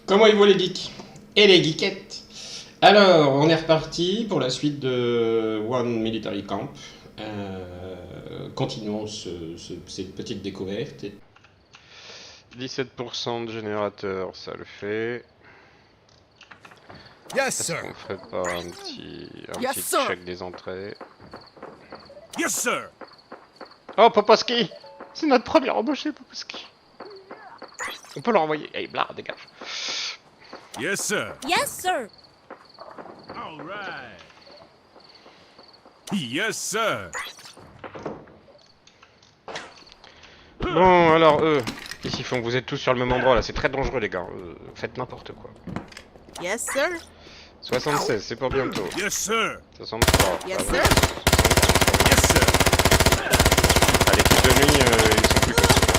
Comment ils vont les geeks et les geekettes? Alors, on est reparti pour la suite de One Military Camp. Continuons cette petite découverte. 17% de générateur, ça le fait. Yes, Est-ce sir. qu'on ferait pas un petit Yes, sir. check des entrées? Yes, sir. Oh, Poposki! C'est notre premier embauché, Poposki. On peut le renvoyer. Allez, blard, dégage. Yes, sir. Yes, sir. All right. Yes, sir. Bon, alors, ici, faut que vous êtes tous sur le même endroit, là. C'est très dangereux, les gars. Faites n'importe quoi. Yes, sir. 76, c'est pour bientôt. Yes, sir. 63. Yes, ah, sir. Yes, sir. À l'équipe de nuit, ils sont plus costauds.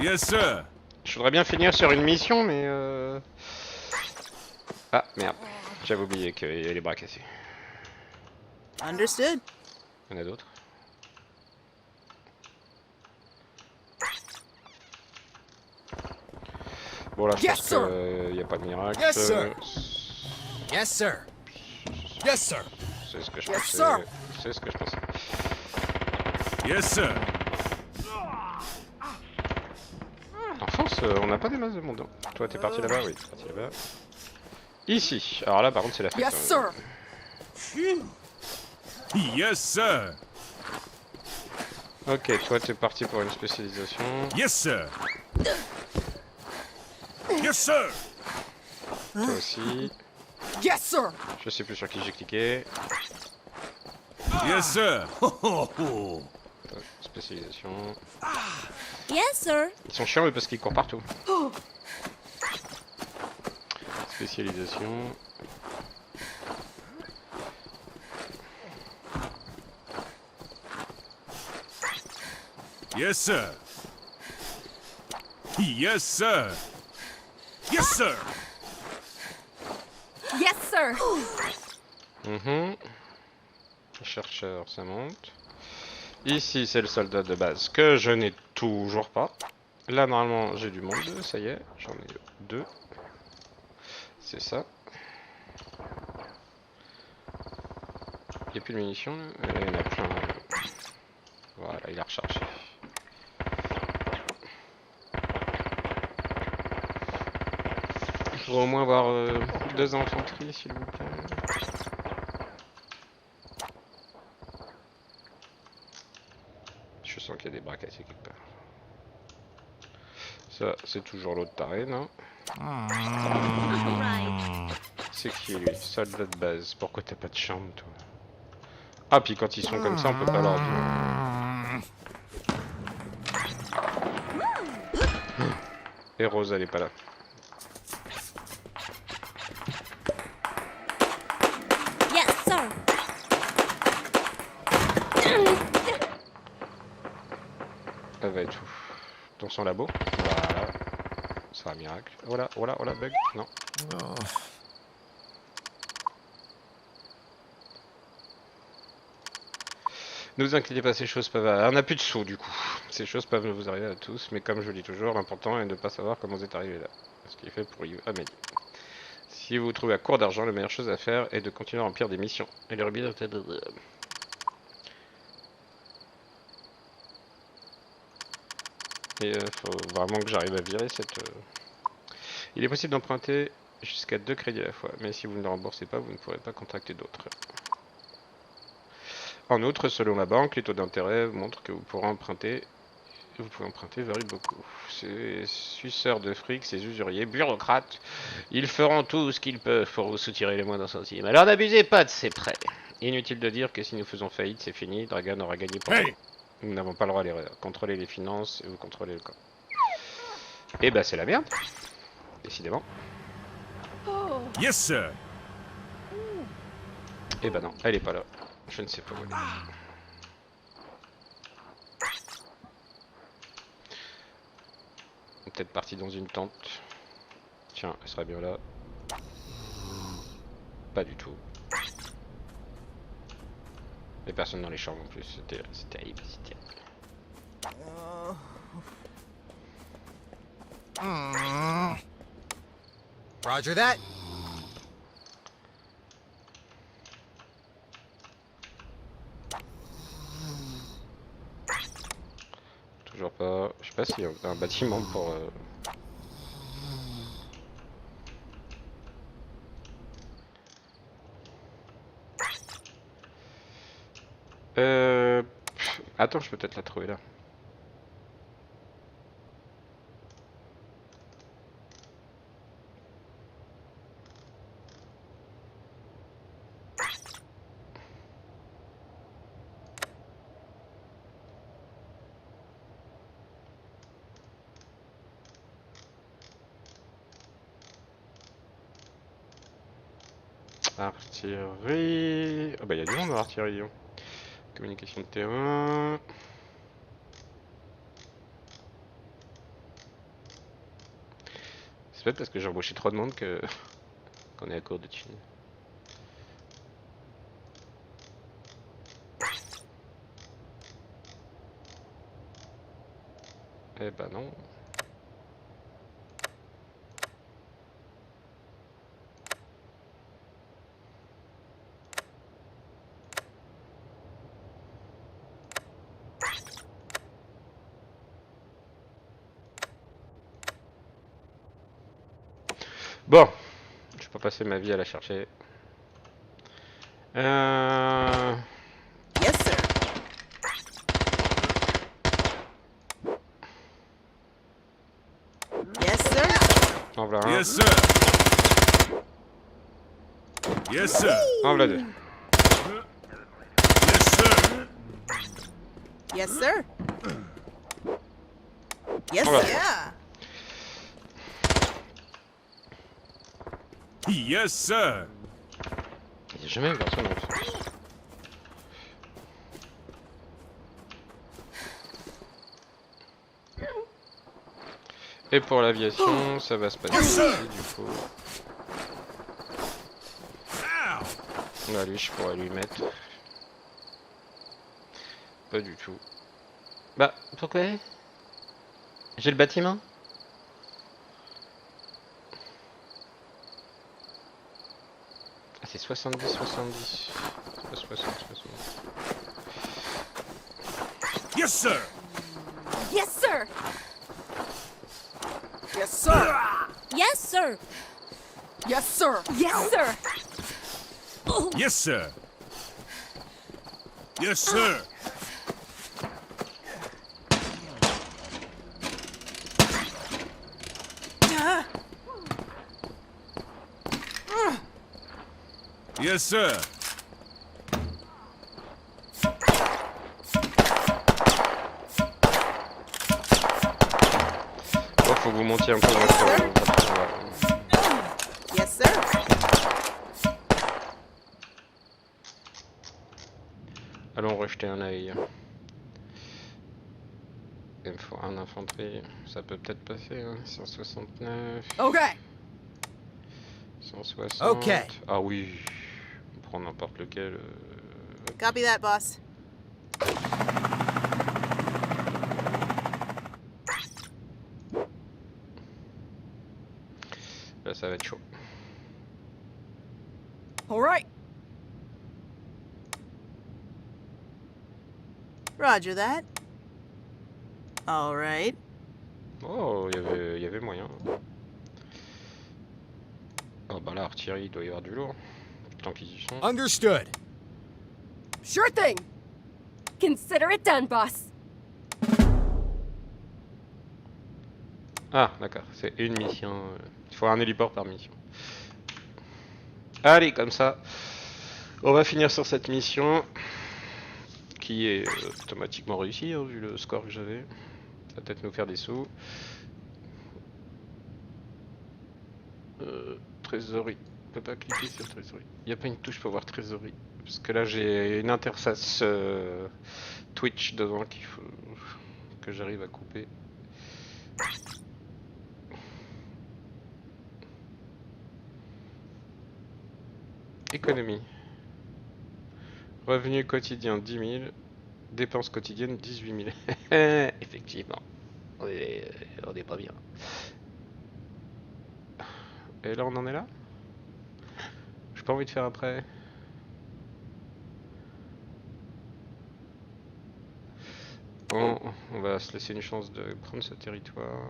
Yes, sir. Je voudrais bien finir sur une mission, mais Ah, merde. J'avais oublié qu'il y avait les bras cassés. Understood. Il y en a d'autres. Bon, là, je Yes, pense sir. qu'il n'y a pas de miracle. Yes, sir. Yes, sir. Yes, sir. C'est ce que je Yes, pensais. sir. C'est ce que je pensais. Yes, sir. En France, on n'a pas des masses de monde. Hein. Toi, t'es parti là-bas? Oui, t'es parti là-bas. Ici. Alors là, par contre, c'est la fête. Yes, hein. sir. Yes, sir. Ok, toi, t'es parti pour une spécialisation. Yes, sir. Yes, sir. Toi aussi. Yes, sir. Je sais plus sur qui j'ai cliqué. Yes, sir. Ho, ho, ho. Toi, spécialisation. Yes, sir. Ils sont chiants, eux, parce qu'ils courent partout. Spécialisation. Yes, sir. Yes, sir. Yes, sir. Yes, sir. Chercheur, ça monte. Ici, c'est le soldat de base que je n'ai toujours pas. Là, normalement, j'ai du monde. Ça y est, j'en ai deux. C'est ça. Il n'y a plus de munitions là. Là, il y en a plein. Voilà, il a rechargé. Il faudrait au moins avoir deux infanteries, s'il vous plaît. Je sens qu'il y a des bras cassés quelque part. Ça, c'est toujours l'autre taré, non? C'est qui lui? Soldat de base. Pourquoi t'as pas de chambre, toi? Ah, puis quand ils sont comme ça, on peut pas leur dire. Et Rose, elle est pas là. Yes, sir. Elle va être où? Dans son labo. Voilà. C'est un miracle. Oh là, oh là, oh là, bug. Non. Ne vous inquiétez pas, ces choses peuvent... On n'a plus de sous du coup. Ces choses peuvent vous arriver à tous, mais comme je le dis toujours, l'important est de ne pas savoir comment vous êtes arrivé là. Ce qui est fait pour y remédier. Si vous vous trouvez à court d'argent, la meilleure chose à faire est de continuer à remplir des missions. Et le rubis... Et faut vraiment que j'arrive à virer cette... Il est possible d'emprunter jusqu'à 2 crédits à la fois, mais si vous ne le remboursez pas, vous ne pourrez pas contacter d'autres. En outre, selon la banque, les taux d'intérêt montrent que vous pouvez emprunter varient beaucoup. Ces suceurs de fric, ces usuriers, bureaucrates, ils feront tout ce qu'ils peuvent pour vous soutirer les moindres centimes. Alors n'abusez pas de ces prêts. Inutile de dire que si nous faisons faillite, c'est fini, Dragan aura gagné pour nous. Nous n'avons pas le droit à l'erreur. Contrôlez les finances et vous contrôlez le camp. Et bah c'est la merde. Décidément. Yes, sir. Et bah non, elle est pas là. Je ne sais pas où elle est. peut-être partie dans une tente. Tiens, elle serait bien là. Pas du tout. Et personne dans les chambres en plus, c'est terrible, c'est terrible. Roger that. Toujours pas. Je sais pas s'il y a un bâtiment pour. Attends, je peux peut-être la trouver là. Artillerie. Ah bah il y a du monde dans l'artillerie. Hein. Communication de terrain. C'est peut-être parce que j'ai embauché trop de monde que qu'on est à court de thunes. Eh bah non. Bon, je peux passer ma vie à la chercher. Yes, sir. Yes, sir. En voilà un. Yes, sir. Yes, sir. En voilà deux. Yes, sir. Yes, sir. Yes, Voilà. sir. Yeah. Yes, sir. Il n'y a jamais une personne en fait. Et pour l'aviation, ça va se passer ici du coup. Ow. Là, lui, je pourrais lui mettre. Pas du tout. Bah, pourquoi? J'ai le bâtiment? Ah, c'est 70, 70. C'est pas 60, 60. Yes, sir. Yes, sir. Yes, sir. Yes, sir. Yes, sir. Yes, sir. Oh, Yes, sir. Yes, sir. Yes, sir. Oh, faut que vous montiez un peu votre. Yes, sir. Allons rejeter un œil. Il me faut un infanterie. Ça peut peut-être passer, hein. 169. Okay. 160. Ok. Ah oui. On prend n'importe lequel. Copy that, boss. Là, ça va être chaud. All right. Roger that. All right. Oh, il y avait moyen. Oh bah là, artillerie, il doit y avoir du lourd. Tant qu'ils y sont. Understood. sure thing. Consider it done, boss. Ah, d'accord, c'est une mission. Il faut un héliport par mission. Allez, comme ça, on va finir sur cette mission. Qui est automatiquement réussie, hein, vu le score que j'avais. Ça va peut-être nous faire des sous. Trésorerie. On peut pas cliquer sur trésorerie. Il n'y a pas une touche pour voir trésorerie. Parce que là j'ai une interface Twitch devant qu'il faut que j'arrive à couper. Économie. Revenu quotidien 10 000. Dépenses quotidiennes 18 000. Effectivement. On est pas bien. Et là on en est là? J'ai pas envie de faire après. Bon, on va se laisser une chance de prendre ce territoire.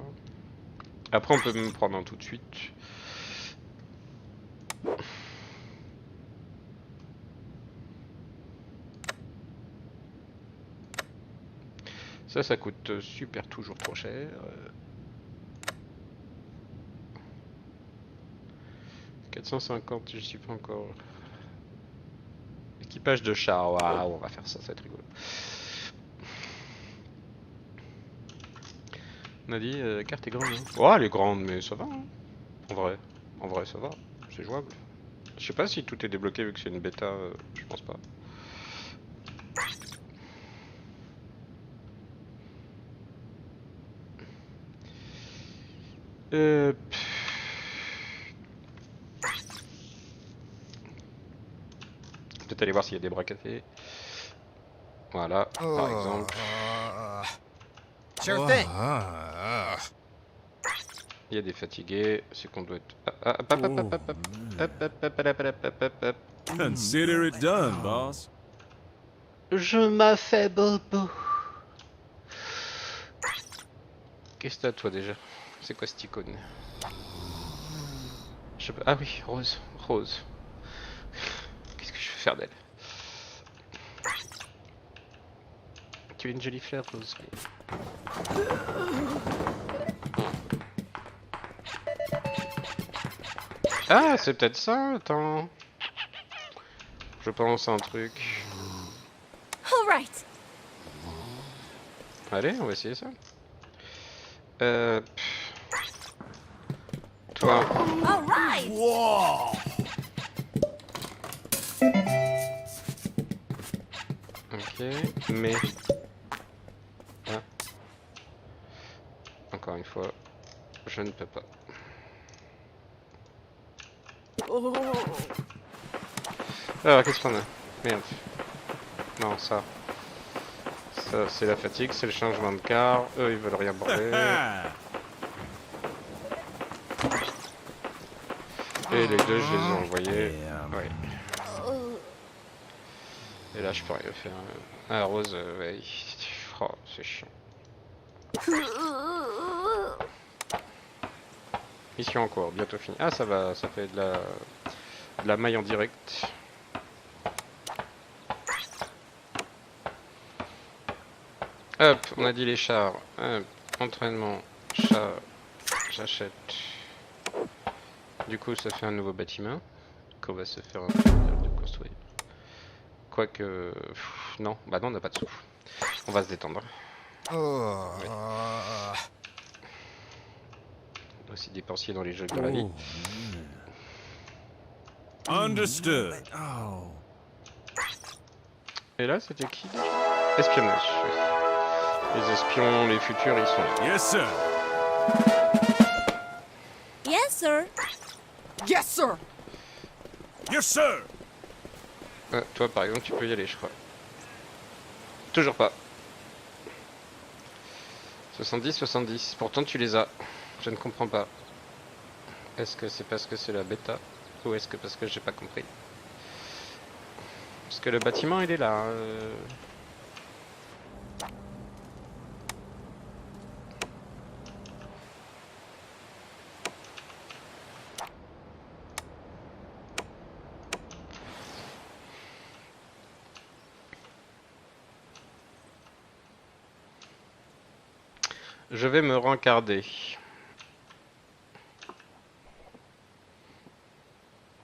Après on peut me prendre un tout de suite. Ça coûte super toujours trop cher. 450, je suis pas encore. Équipage de char, waouh, on va faire ça, ça va être rigolo. On a dit, la carte est grande. Hein. Oh, elle est grande, mais ça va. Hein. En vrai, ça va. C'est jouable. Je sais pas si tout est débloqué vu que c'est une bêta, je pense pas. Peut-être aller voir s'il y a des bras cassés. Voilà, par exemple. Sure thing. Il y a des fatigués, c'est qu'on doit être... Consider it done, boss. Je m'appelle Bobo. Qu'est-ce que t'as toi déjà? C'est quoi cette icône? Ah oui, Rose. Rose. Qu'est-ce que je vais faire d'elle? Tu es une jolie fleur, Rose. Ah, c'est peut-être ça, attends. Je pense à un truc. All right. Allez, on va essayer ça. Toi. All right. Whoa! Ok, mais... Ah. Encore une fois, je ne peux pas. Alors, qu'est-ce qu'on a? Merde. Non, ça. Ça, c'est la fatigue, c'est le changement de car. Eux, ils veulent rien border. Et les deux, je les ai envoyés. Ouais. Et là, je peux rien faire. Ah, Rose, ouais. Oh, c'est chiant. Mission en cours, bientôt fini. Ah, ça va, ça fait de la maille en direct. Hop, on a dit les chars. Hop, entraînement, char, j'achète. Du coup, ça fait un nouveau bâtiment qu'on va se faire un peu de construire. Quoique... non, bah non, on n'a pas de sous. On va se détendre. Ouais. On doit aussi dépenser dans les jeux de la vie. Understood. Et là, c'était qui déjà? Espionnage. Les espions, les futurs, ils sont là. Yes, sir. Yes, sir. Yes, sir. Yes, sir. Toi, par exemple, tu peux y aller, je crois. Toujours pas. 70, 70. Pourtant, tu les as. Je ne comprends pas. Est-ce que c'est parce que c'est la bêta? Ou est-ce que parce que j'ai pas compris? Parce que le bâtiment, il est là. Je vais me rencarder.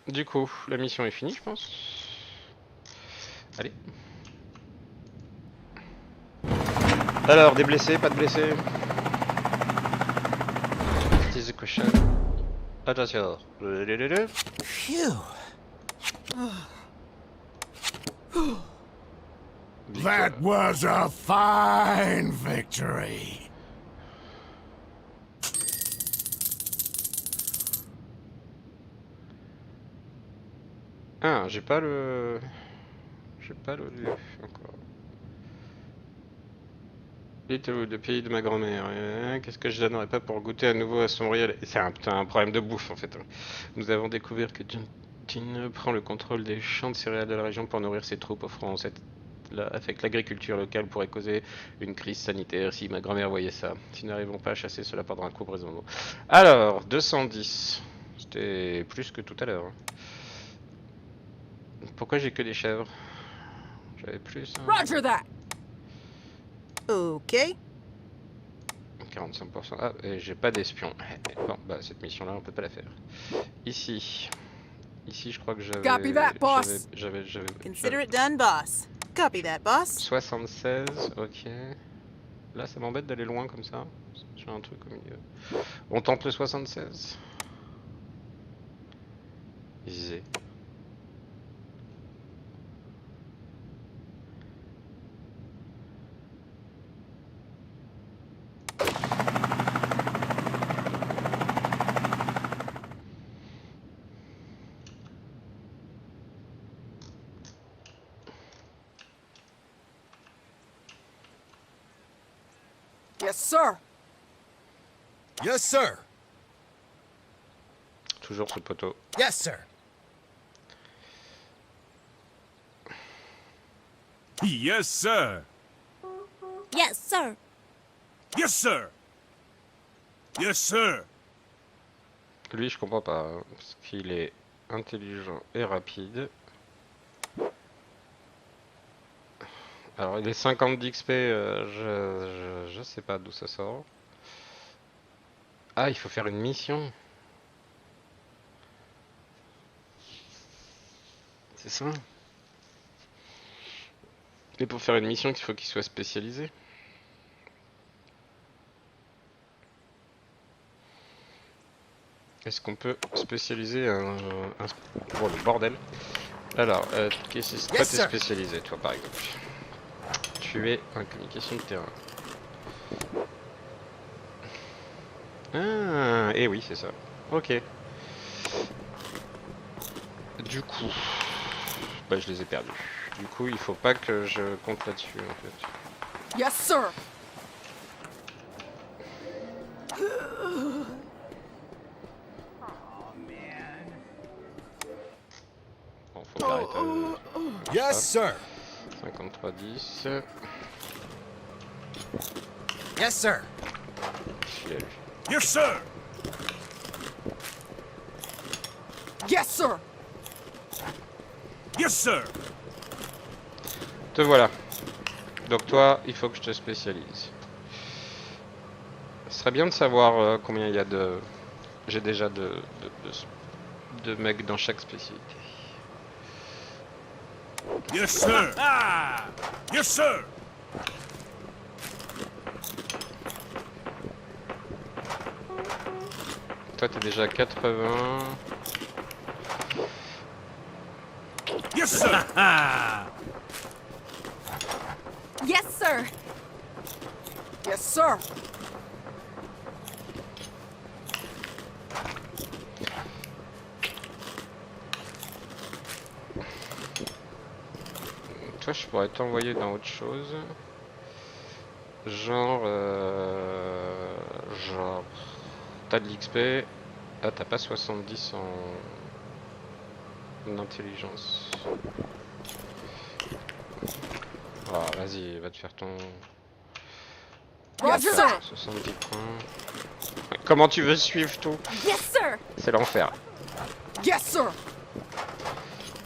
Du coup, la mission est finie, je pense. Allez. Alors, des blessés, pas de blessés? What is the question? Attention. Phew. That was a fine victory. Ah, j'ai pas le... J'ai pas le lieu encore. Little, le pays de ma grand-mère. Qu'est-ce que je donnerais pas pour goûter à nouveau à son réel? C'est un problème de bouffe en fait. Nous avons découvert que John prend le contrôle des champs de céréales de la région pour nourrir ses troupes, offrant avec l'agriculture locale pourrait causer une crise sanitaire si ma grand-mère voyait ça. Si nous n'arrivons pas à chasser, cela prendra un coup brisant. Alors, 210. C'était plus que tout à l'heure. Pourquoi j'ai que des chèvres? J'avais plus. Hein. Roger that. Okay. 45%. Ah, et j'ai pas d'espion. Bon, bah cette mission-là, on peut pas la faire. Ici, je crois que Copy that, boss. j'avais Consider it done, boss. Copy that, boss. 76, ok. Là, ça m'embête d'aller loin comme ça. J'ai un truc au milieu. On tente le 76. Visez. Yes, sir. Yes, sir. Toujours ce poteau. Yes, sir. Yes, sir. Yes, sir. Yes, sir. Yes, sir. Lui, je comprends pas, hein, parce qu'il est intelligent et rapide. Alors, il est 50 d'XP, je sais pas d'où ça sort. Ah, il faut faire une mission. C'est ça. Et pour faire une mission, il faut qu'il soit spécialisé. Est-ce qu'on peut spécialiser Oh, le bordel. Alors, qu'est-ce que Yes, t'es sir. spécialisé, toi, par exemple? Tu es en communication de terrain. Ah, et oui, c'est ça. Ok. Du coup, bah, je les ai perdus. Du coup, il faut pas que je compte là-dessus, en fait. Yes, sir. Bon, faut que j'arrête Yes, sir. 53-10. Yes, sir. Je l'ai lu. Yes, sir. Yes, sir. Yes, sir. Te voilà. Donc toi, il faut que je te spécialise. Ce serait bien de savoir combien il y a de... J'ai déjà de mecs dans chaque spécialité. Yes, sir. Ah. Yes, sir. Toi, t'es déjà à 80. Yes, sir. Yes, sir. Yes, sir. Toi, je pourrais t'envoyer dans autre chose. Genre... T'as de l'XP. Ah, t'as pas 70 en intelligence. Ah, vas-y, va te faire ton... Roger that. 70 points. Comment tu veux suivre tout? Yes, sir. C'est l'enfer. Yes, sir.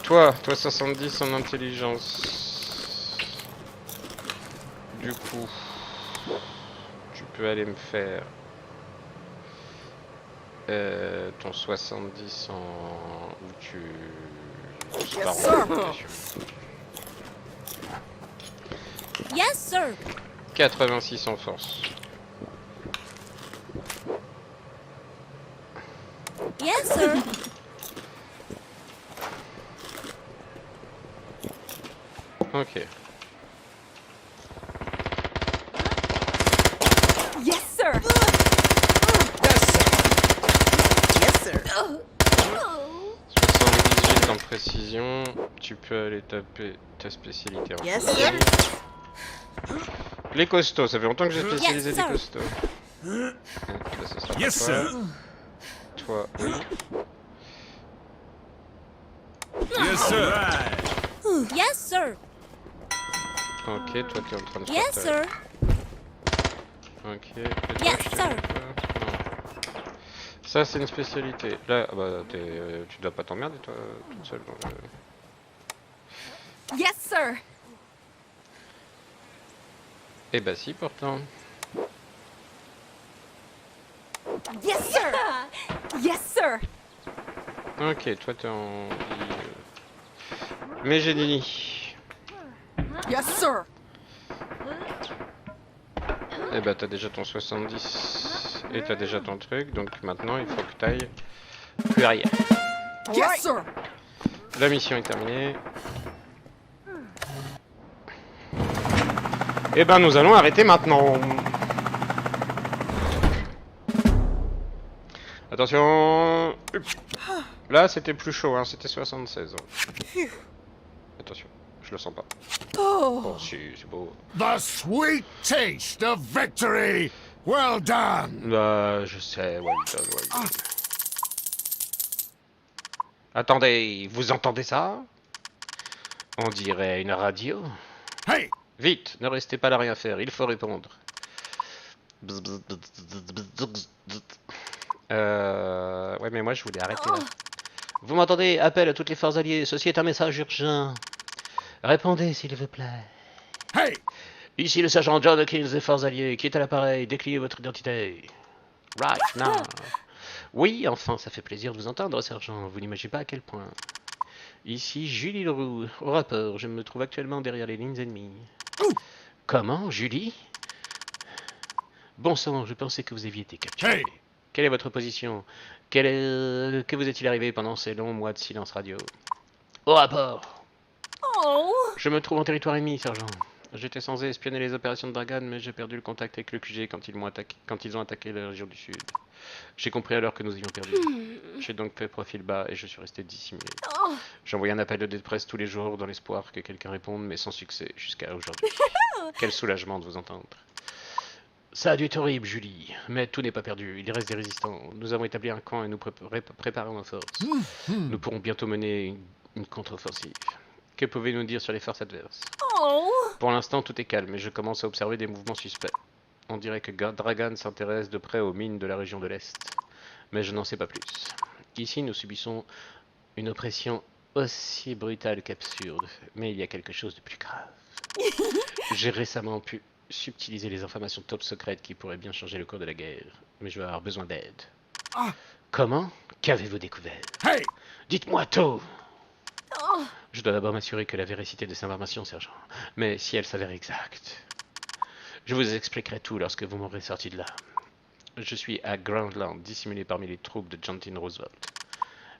Toi 70 en intelligence. Du coup, tu peux aller me faire ton 70 en... où tu... Yes, pars en sir. communication. Yes, sir. 86 en force. Yes, sir. Ok. Yes, sir. Yes, sir. Yes, sir. 78 en précision, tu peux aller taper ta spécialité en Yes, précision. sir. Les costauds, ça fait longtemps que j'ai spécialisé Yes, des sir. costauds. Là, ça sera Yes, pas toi. sir. Toi, oui. Yes, sir. Yes, sir. Ok, toi t'es en train de Yes, faire ta- sir. Ok. Et toi, Yes, je t'ai sir. vu pas. Non. Ça c'est une spécialité. Là, bah, tu dois pas t'emmerder toi, toute seule dans le... Yes, sir. Eh bah si pourtant. Yes, sir. Yes, sir. Ok, toi t'es en... Mais génie. Yes, sir. Eh bah t'as déjà ton 70 et t'as déjà ton truc, donc maintenant il faut que t'ailles plus arrière. Yes, sir. La mission est terminée. Eh ben nous allons arrêter maintenant. Attention. Là c'était plus chaud, hein, c'était 76. Attention, je le sens pas. Oh si, c'est beau. The sweet taste of victory. Well done. Bah je sais, well done, well done. Attendez, vous entendez ça? On dirait une radio. Hey, Vite, ne restez pas là à rien faire, il faut répondre. Ouais, mais moi je voulais arrêter là. Vous m'entendez? Appel à toutes les forces alliées, ceci est un message urgent. Répondez s'il vous plaît. hey. Ici le sergent John Hawkins des forces alliées, qui est à l'appareil, déclinez votre identité. Right now. Oui, enfin, ça fait plaisir de vous entendre, sergent, vous n'imaginez pas à quel point. Ici Julie Leroux, au rapport, je me trouve actuellement derrière les lignes ennemies. Comment, Julie? Bon sang, je pensais que vous aviez été capturé. Hey. Quelle est votre position? Que vous est-il arrivé pendant ces longs mois de silence radio? Au rapport. Oh. Je me trouve en territoire ennemi, sergent. J'étais censé espionner les opérations de Dragan, mais j'ai perdu le contact avec le QG quand ils ont attaqué la région du Sud. J'ai compris alors que nous avions perdu. J'ai donc fait profil bas et je suis resté dissimulé. J'ai envoyé un appel de détresse tous les jours dans l'espoir que quelqu'un réponde, mais sans succès jusqu'à aujourd'hui. Quel soulagement de vous entendre. Ça a dû être horrible, Julie, mais tout n'est pas perdu. Il reste des résistants. Nous avons établi un camp et nous préparons nos forces. Nous pourrons bientôt mener une contre-offensive. Que pouvez-vous nous dire sur les forces adverses? Oh. Pour l'instant, tout est calme, mais je commence à observer des mouvements suspects. On dirait que Dragan s'intéresse de près aux mines de la région de l'Est, mais je n'en sais pas plus. Ici, nous subissons une oppression aussi brutale qu'absurde, mais il y a quelque chose de plus grave. J'ai récemment pu subtiliser les informations top secrètes qui pourraient bien changer le cours de la guerre, mais je vais avoir besoin d'aide. Comment? Qu'avez-vous découvert? Hey. Dites-moi tout! Je dois d'abord m'assurer que la véracité de ces informations, sergent. Mais si elle s'avère exacte, je vous expliquerai tout lorsque vous m'aurez sorti de là. Je suis à Groundland, dissimulé parmi les troupes de Jonathan Roosevelt.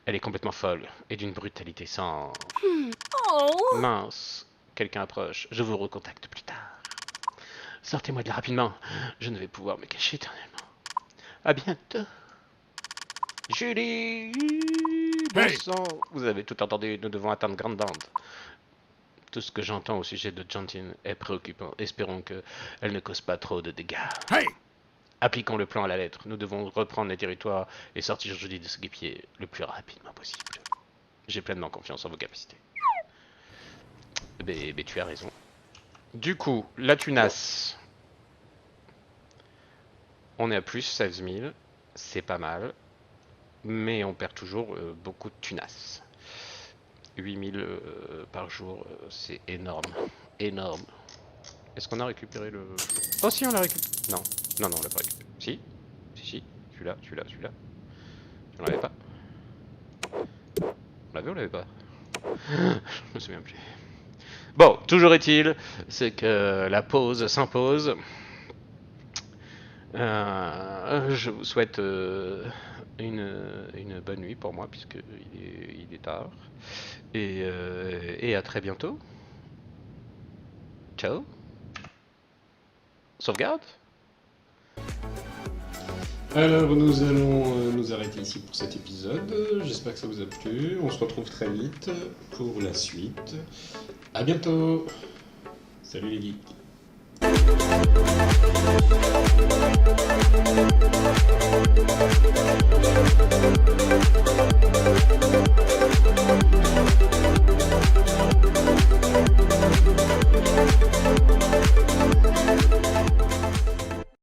Elle est complètement folle et d'une brutalité sans... Oh. Mince, quelqu'un approche. Je vous recontacte plus tard. Sortez-moi de là rapidement. Je ne vais pouvoir me cacher éternellement. À bientôt. Julie! Bon Hey. sang, vous avez tout entendu, nous devons atteindre Groundland. Tout ce que j'entends au sujet de Jonathan est préoccupant. Espérons qu'elle ne cause pas trop de dégâts. Hey. Appliquons le plan à la lettre. Nous devons reprendre les territoires et sortir Julie de ce guépier le plus rapidement possible. J'ai pleinement confiance en vos capacités. Mais tu as raison. Du coup, la tunasse. On est à plus 16 000. C'est pas mal. Mais on perd toujours beaucoup de tunasse. 8000 par jour, c'est énorme. Énorme. Est-ce qu'on a récupéré le... Oh si, on l'a récupéré. Non, non, non, on l'a pas récupéré. Si, si, celui-là, celui-là, celui-là. On l'avait pas. On l'avait ou on l'avait pas? Je me souviens plus. Bon, toujours est-il, c'est que la pause s'impose. Je vous souhaite une bonne nuit pour moi, puisque il est tard. Et à très bientôt. Ciao. Sauvegarde. Alors, nous allons nous arrêter ici pour cet épisode. J'espère que ça vous a plu. On se retrouve très vite pour la suite. À bientôt. Salut les geeks.